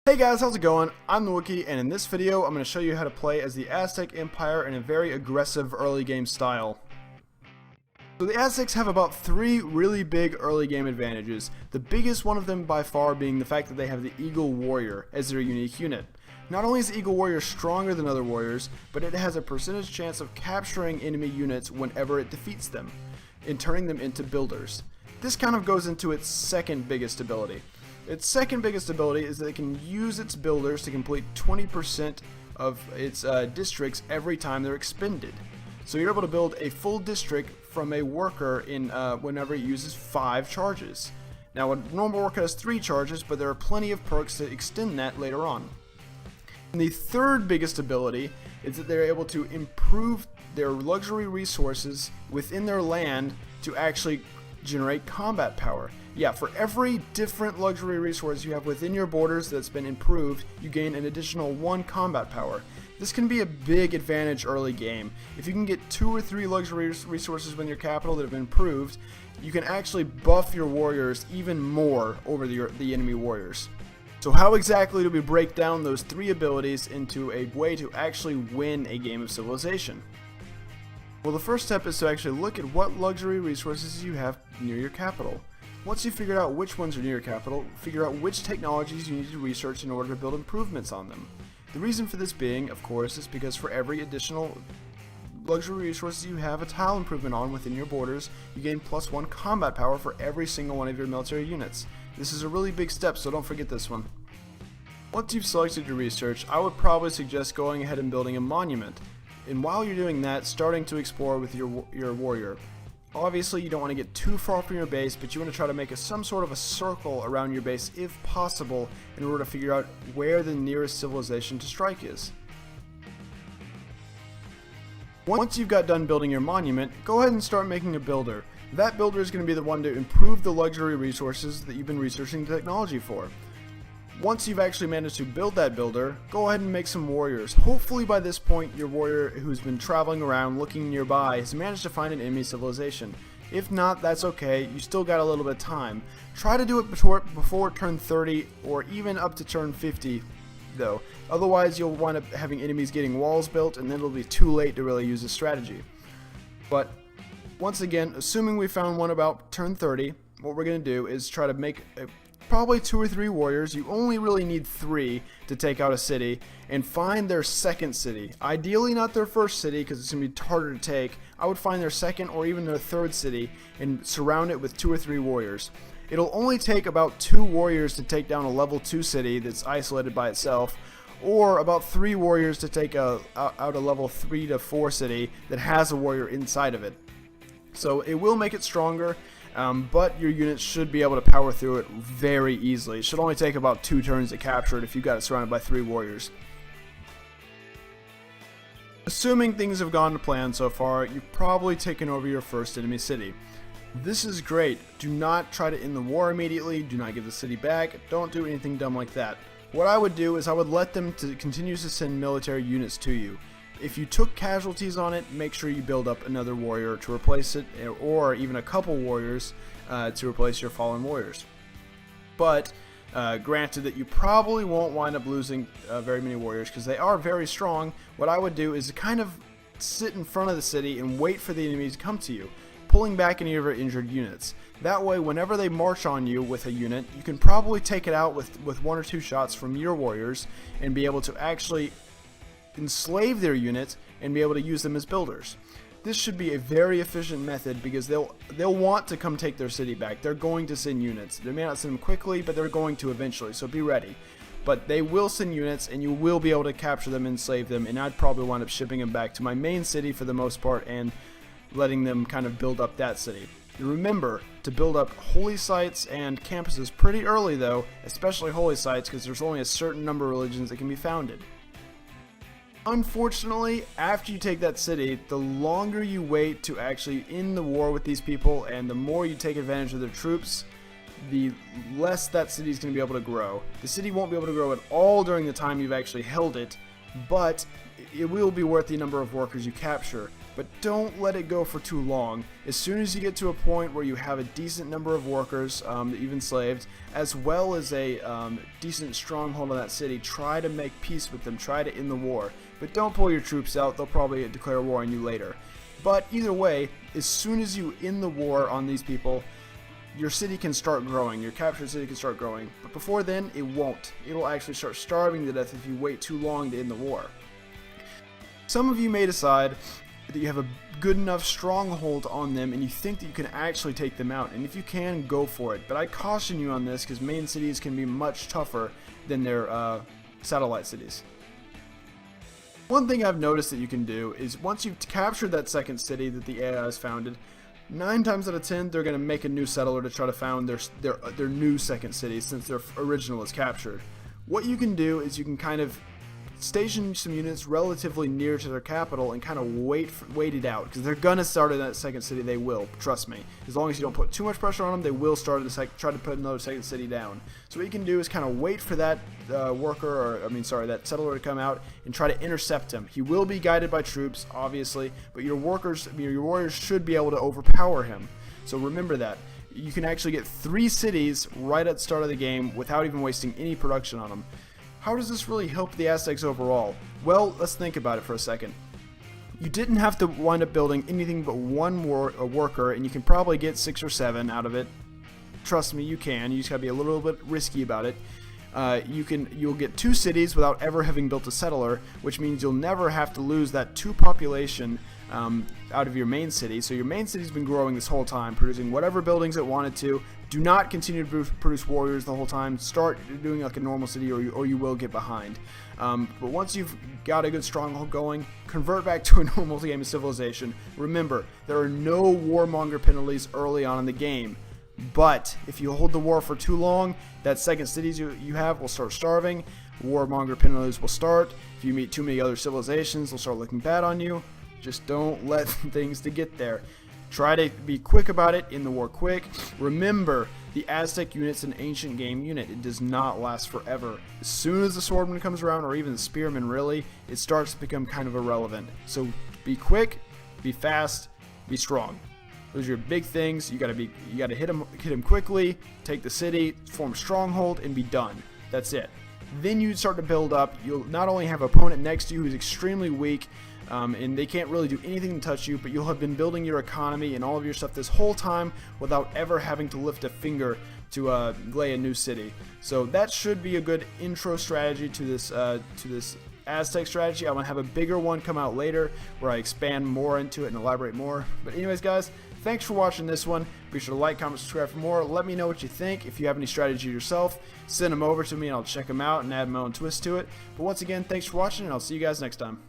Hey guys, how's it going? I'm the Wookie, and in this video I'm going to show you how to play as the Aztec Empire in a very aggressive early game style. So the Aztecs have about 3 really big early game advantages, the biggest one of them by far being the fact that they have the Eagle Warrior as their unique unit. Not only is the Eagle Warrior stronger than other warriors, but it has a percentage chance of capturing enemy units whenever it defeats them, and turning them into builders. This kind of goes into its second biggest ability. Its second biggest ability is that it can use its builders to complete 20% of its districts every time they're expended. So you're able to build a full district from a worker in whenever it uses 5 charges. Now a normal worker has 3 charges, but there are plenty of perks to extend that later on. And the third biggest ability is that they're able to improve their luxury resources within their land to actually generate combat power. Yeah, for every different luxury resource you have within your borders that's been improved, you gain an additional 1 combat power. This can be a big advantage early game. If you can get 2 or 3 luxury resources within your capital that have been improved, you can actually buff your warriors even more over the enemy warriors. So how exactly do we break down those 3 abilities into a way to actually win a game of Civilization? Well, the first step is to actually look at what luxury resources you have near your capital. Once you've figured out which ones are near your capital, figure out which technologies you need to research in order to build improvements on them. The reason for this being, of course, is because for every additional luxury resources you have a tile improvement on within your borders, you gain +1 combat power for every single one of your military units. This is a really big step, so don't forget this one. Once you've selected your research, I would probably suggest going ahead and building a monument. And while you're doing that, starting to explore with your warrior. Obviously, you don't want to get too far from your base, but you want to try to make some sort of a circle around your base if possible in order to figure out where the nearest civilization to strike is. Once you've got done building your monument, go ahead and start making a builder. That builder is going to be the one to improve the luxury resources that you've been researching the technology for. Once you've actually managed to build that builder, go ahead and make some warriors. Hopefully by this point your warrior who's been traveling around looking nearby has managed to find an enemy civilization. If not, that's okay, you still got a little bit of time. Try to do it before turn 30 or even up to turn 50 though. Otherwise you'll wind up having enemies getting walls built and then it'll be too late to really use this strategy. But once again, assuming we found one about turn 30, what we're going to do is try to make probably 2 or 3 warriors. You only really need 3 to take out a city, and find their second city. Ideally not their first city because it's going to be harder to take. I would find their second or even their third city and surround it with 2 or 3 warriors. It'll only take about 2 warriors to take down a level 2 city that's isolated by itself, or about 3 warriors to take out a level 3 to 4 city that has a warrior inside of it. So it will make it stronger. But your units should be able to power through it very easily. It should only take about 2 turns to capture it if you've got it surrounded by 3 warriors. Assuming things have gone to plan so far, you've probably taken over your first enemy city. This is great. Do not try to end the war immediately. Do not give the city back. Don't do anything dumb like that. What I would do is I would let them continue to send military units to you. If you took casualties on it, make sure you build up another warrior to replace it, or even a couple warriors to replace your fallen warriors. But granted that you probably won't wind up losing very many warriors because they are very strong, what I would do is kind of sit in front of the city and wait for the enemies to come to you, pulling back any of your injured units. That way, whenever they march on you with a unit, you can probably take it out with 1 or 2 shots from your warriors and be able to actually enslave their units and be able to use them as builders. This should be a very efficient method because they'll want to come take their city back. They're going to send units. They may not send them quickly, but they're going to eventually, so be ready. But they will send units and you will be able to capture them and enslave them, and I'd probably wind up shipping them back to my main city for the most part and letting them kind of build up that city. Remember to build up holy sites and campuses pretty early though, especially holy sites, because there's only a certain number of religions that can be founded. Unfortunately, after you take that city, the longer you wait to actually end the war with these people and the more you take advantage of their troops, the less that city is going to be able to grow. The city won't be able to grow at all during the time you've actually held it, but it will be worth the number of workers you capture. but don't let it go for too long. As soon as you get to a point where you have a decent number of workers that you've enslaved, as well as a decent stronghold on that city, try to make peace with them, try to end the war. But don't pull your troops out, they'll probably declare war on you later. But either way, as soon as you end the war on these people, your city can start growing, your captured city can start growing. But before then, it won't. It'll actually start starving to death if you wait too long to end the war. Some of you may decide that you have a good enough stronghold on them and you think that you can actually take them out. And if you can, go for it. But I caution you on this because main cities can be much tougher than their satellite cities. One thing I've noticed that you can do is once you've captured that second city that the AI has founded, 9 times out of 10 they're going to make a new settler to try to found their new second city since their original is captured. What you can do is you can kind of station some units relatively near to their capital and kind of wait it out, because they're gonna start in that second city. They will, trust me. As long as you don't put too much pressure on them, they will start try to put another second city down. So what you can do is kind of wait for that that settler to come out and try to intercept him. He will be guided by troops, obviously, but your warriors should be able to overpower him. So remember that. You can actually get 3 cities right at the start of the game without even wasting any production on them. How does this really help the Aztecs overall? Well, let's think about it for a second. You didn't have to wind up building anything but one worker, and you can probably get 6 or 7 out of it. Trust me, you can. You just gotta be a little bit risky about it. You'll get 2 cities without ever having built a settler, which means you'll never have to lose that 2 population out of your main city. So your main city's been growing this whole time, producing whatever buildings it wanted to. Do not continue to produce warriors the whole time. Start doing like a normal city, or you will get behind. But once you've got a good stronghold going, convert back to a normal game of civilization. Remember, there are no warmonger penalties early on in the game. But if you hold the war for too long, that second cities you have will start starving. Warmonger penalties will start. If you meet too many other civilizations, they'll start looking bad on you. Just don't let things to get there. Try to be quick about it, in the war quick. Remember, the Aztec unit's an ancient game unit. It does not last forever. As soon as the swordman comes around, or even the spearman really, it starts to become kind of irrelevant. So be quick, be fast, be strong. Those are your big things. You gotta hit him quickly, take the city, form a stronghold, and be done. That's it. Then you start to build up. You'll not only have an opponent next to you who's extremely weak, and they can't really do anything to touch you, but you'll have been building your economy and all of your stuff this whole time without ever having to lift a finger to lay a new city. So that should be a good intro strategy to this Aztec strategy. I'm going to have a bigger one come out later where I expand more into it and elaborate more. But anyways, guys, thanks for watching this one. Be sure to like, comment, subscribe for more. Let me know what you think. If you have any strategy yourself, send them over to me and I'll check them out and add my own twist to it. But once again, thanks for watching, and I'll see you guys next time.